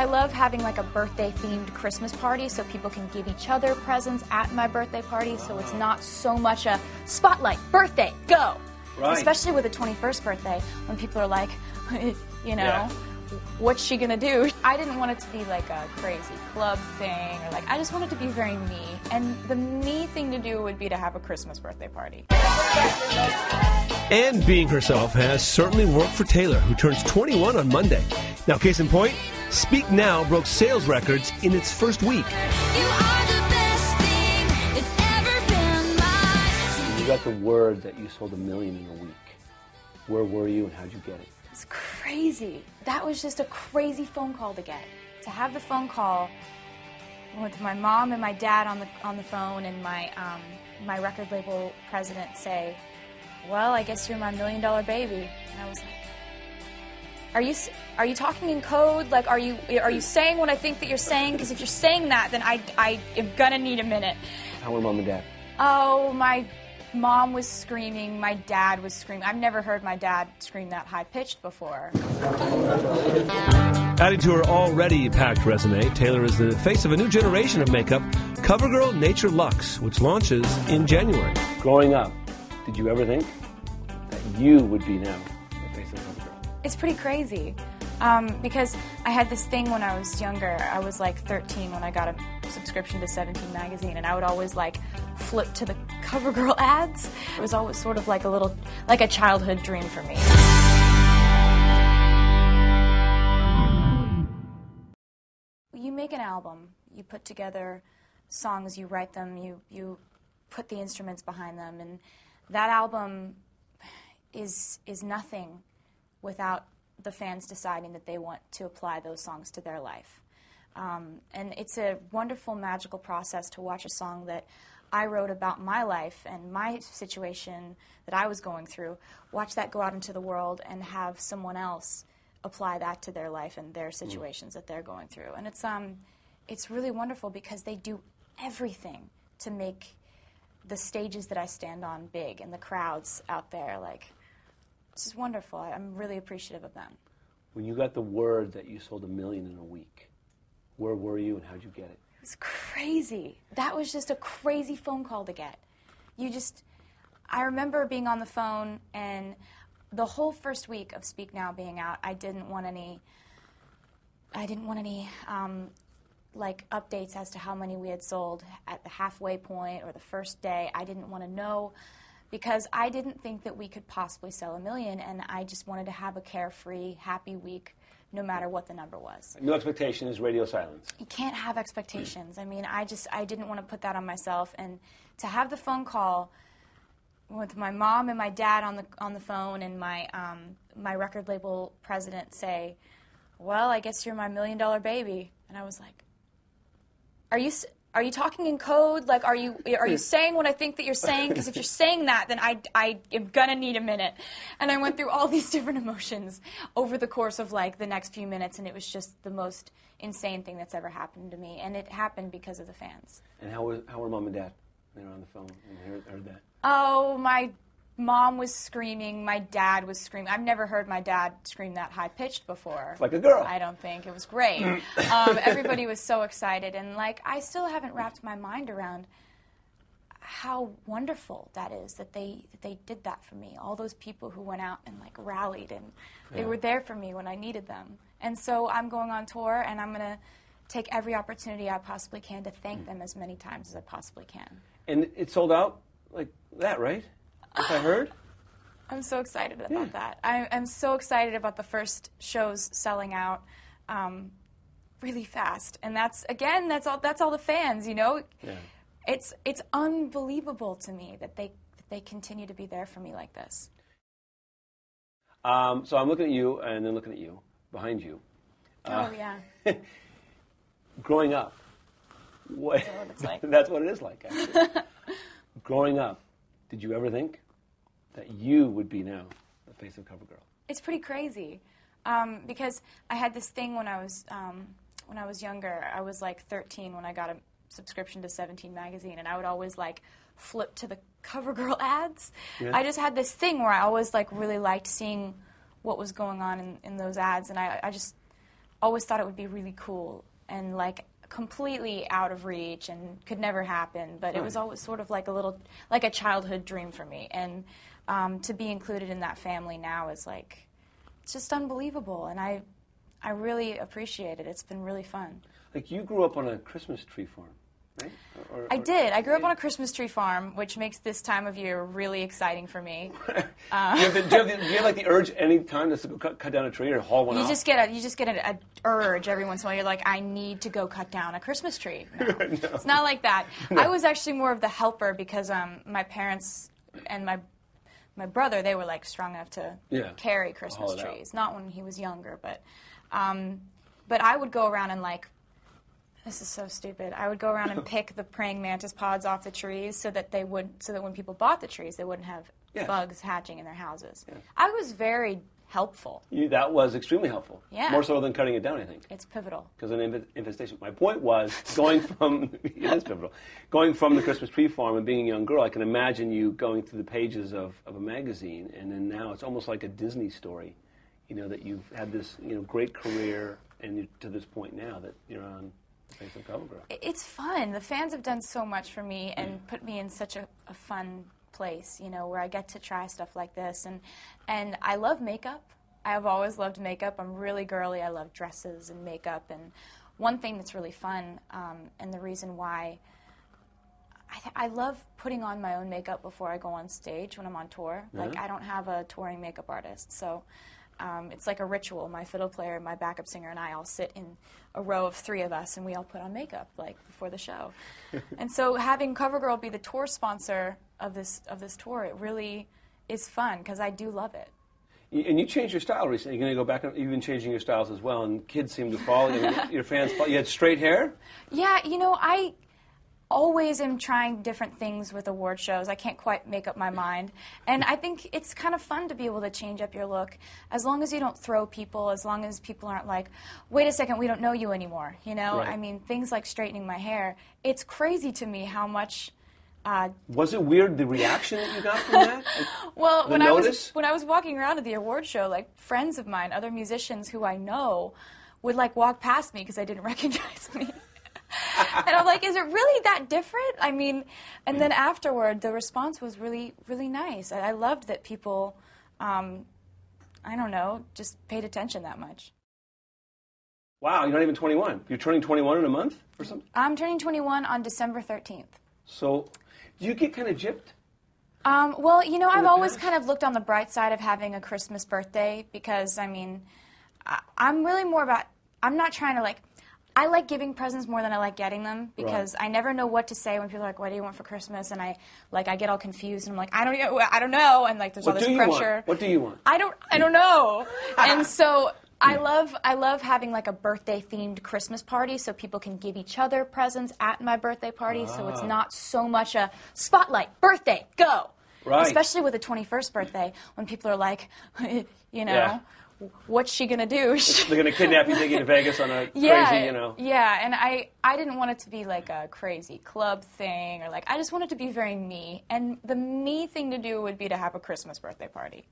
I love having like a birthday-themed Christmas party so people can give each other presents at my birthday party, so it's not so much a spotlight, birthday, go! Right. Especially with a 21st birthday, when people are like, you know, what's she gonna do? I didn't want it to be like a crazy club thing, or like, I just wanted to be very me. And the me thing to do would be to have a Christmas birthday party. And being herself has certainly worked for Taylor, who turns 21 on Monday. Now, case in point, Speak Now broke sales records in its first week. You are the best thing that's ever been mine. You got the word that you sold 1 million in a week. Where were you and how'd you get it? It's crazy. That was just a crazy phone call to get. To have the phone call with my mom and my dad on the phone, and my record label president say, "Well, I guess you're my $1 million baby." And I was like, "Are you talking in code? Like, are you saying what I think that you're saying? Because if you're saying that, then I am gonna need a minute." How were mom and dad? Oh, my mom was screaming, my dad was screaming. I've never heard my dad scream that high-pitched before. Adding to her already packed resume, Taylor is the face of a new generation of makeup, CoverGirl Nature Luxe, which launches in January. Growing up, did you ever think that you would be now the face of CoverGirl? It's pretty crazy, because I had this thing when I was younger. I was like 13 when I got a subscription to 17 magazine, and I would always like flip to the CoverGirl ads. It was always sort of like a childhood dream for me. You make an album, you put together songs, you write them, you put the instruments behind them, and that album is nothing without the fans deciding that they want to apply those songs to their life. And it's a wonderful, magical process to watch a song that I wrote about my life and my situation that I was going through, watch that go out into the world and have someone else apply that to their life and their situations that they're going through. And it's really wonderful because they do everything to make the stages that I stand on big and the crowds out there. Like, it's just wonderful. I'm really appreciative of them. When you got the word that you sold 1 million in a week, where were you and how'd you get it? It was crazy. That was just a crazy phone call to get. I remember being on the phone, and the whole first week of Speak Now being out, I didn't want any like updates as to how many we had sold at the halfway point or the first day. I didn't want to know, because I didn't think that we could possibly sell 1 million, and I just wanted to have a carefree, happy week, no matter what the number was. No expectation is radio silence. You can't have expectations. I mean, I didn't want to put that on myself, and to have the phone call with my mom and my dad on the phone, and my record label president say, "Well, I guess you're my $1 million baby," and I was like, Are you talking in code? Like, are you saying what I think that you're saying? Because if you're saying that, then I am gonna need a minute. And I went through all these different emotions over the course of like the next few minutes, and it was just the most insane thing that's ever happened to me. And it happened because of the fans. And how were mom and dad? They were on the phone and heard that. Oh, my mom was screaming, my dad was screaming. I've never heard my dad scream that high-pitched before. It's like a girl. I don't think. It was great. Everybody was so excited, and like I still haven't wrapped my mind around how wonderful that is that they did that for me. All those people who went out and like rallied, and they were there for me when I needed them. And so I'm going on tour, and I'm going to take every opportunity I possibly can to thank them as many times as I possibly can. And it sold out like that, right? If I heard? I'm so excited about that. I'm so excited about the first shows selling out really fast. And that's all the fans, you know? Yeah. It's unbelievable to me that they continue to be there for me like this. So I'm looking at you and then looking at you, behind you. Oh, yeah. Growing up. What? That's what it's like. That's what it is like, actually. Growing up, did you ever think that you would be now the face of CoverGirl? It's pretty crazy, because I had this thing when I was younger. I was like 13 when I got a subscription to 17 magazine, and I would always like flip to the CoverGirl ads. Yeah. I just had this thing where I always like really liked seeing what was going on in those ads, and I just always thought it would be really cool and like completely out of reach and could never happen. But it was always sort of like a childhood dream for me. And to be included in that family now is like, it's just unbelievable. And I really appreciate it. It's been really fun. Like, you grew up on a Christmas tree farm, right? I did. I grew up on a Christmas tree farm, which makes this time of year really exciting for me. Do you have like the urge any time to go cut down a tree or haul one You off? just get a urge every once in a while. You're like, I need to go cut down a Christmas tree. No, it's not like that. I was actually more of the helper because my parents and my brother, they were like strong enough to carry Christmas Haul it out. trees. Not when he was younger, but I would go around and like. This is so stupid. I would go around and pick the praying mantis pods off the trees so that when people bought the trees, they wouldn't have bugs hatching in their houses. Yeah. I was very helpful. That was extremely helpful. Yeah. More so than cutting it down, I think. It's pivotal. Because of an infestation. My point was, going from it is pivotal. Going from the Christmas tree farm and being a young girl, I can imagine you going through the pages of a magazine, and then now it's almost like a Disney story. You know, that you've had this great career, and to this point now that you're on Face of CoverGirl. It's fun. The fans have done so much for me and put me in such a fun place, where I get to try stuff like this. And I love makeup. I have always loved makeup. I'm really girly. I love dresses and makeup. And one thing that's really fun, and the reason why I love putting on my own makeup before I go on stage when I'm on tour. Like, I don't have a touring makeup artist, so it's like a ritual. My fiddle player, my backup singer, and I all sit in a row of 3 of us, and we all put on makeup like before the show. And so having CoverGirl be the tour sponsor of this tour, it really is fun because I do love it. And you changed your style recently. You're going to go back. You've been changing your styles as well, and kids seem to follow. Your fans follow. You had straight hair. Yeah, I always am trying different things with award shows. I can't quite make up my mind. And I think it's kind of fun to be able to change up your look as long as you don't throw people, as long as people aren't like, wait a second, we don't know you anymore. Right. I mean, things like straightening my hair. It's crazy to me how much... was it weird, the reaction that you got from that? Well, when I was walking around at the award show, like friends of mine, other musicians who I know, would like walk past me because they didn't recognize me. And I'm like, is it really that different? I mean, and then afterward, the response was really, really nice. I loved that people, I don't know, just paid attention that much. Wow, you're not even 21. You're turning 21 in a month or something? I'm turning 21 on December 13th. So, do you get kind of gypped? Well, I've always kind of looked on the bright side of having a Christmas birthday because, I mean, I'm really more about, I'm not trying to I like giving presents more than I like getting them because I never know what to say when people are like, "What do you want for Christmas?" And I get all confused and I'm like, "I don't know," and like there's all this pressure. What do you want? I don't know. And so I love having like a birthday themed Christmas party so people can give each other presents at my birthday party. So it's not so much a spotlight birthday go. Right. Especially with a 21st birthday when people are like, what's she going to do? They're going to kidnap you, take you to Vegas on a crazy, Yeah, and I didn't want it to be like a crazy club thing or I just want it to be very me. And the me thing to do would be to have a Christmas birthday party.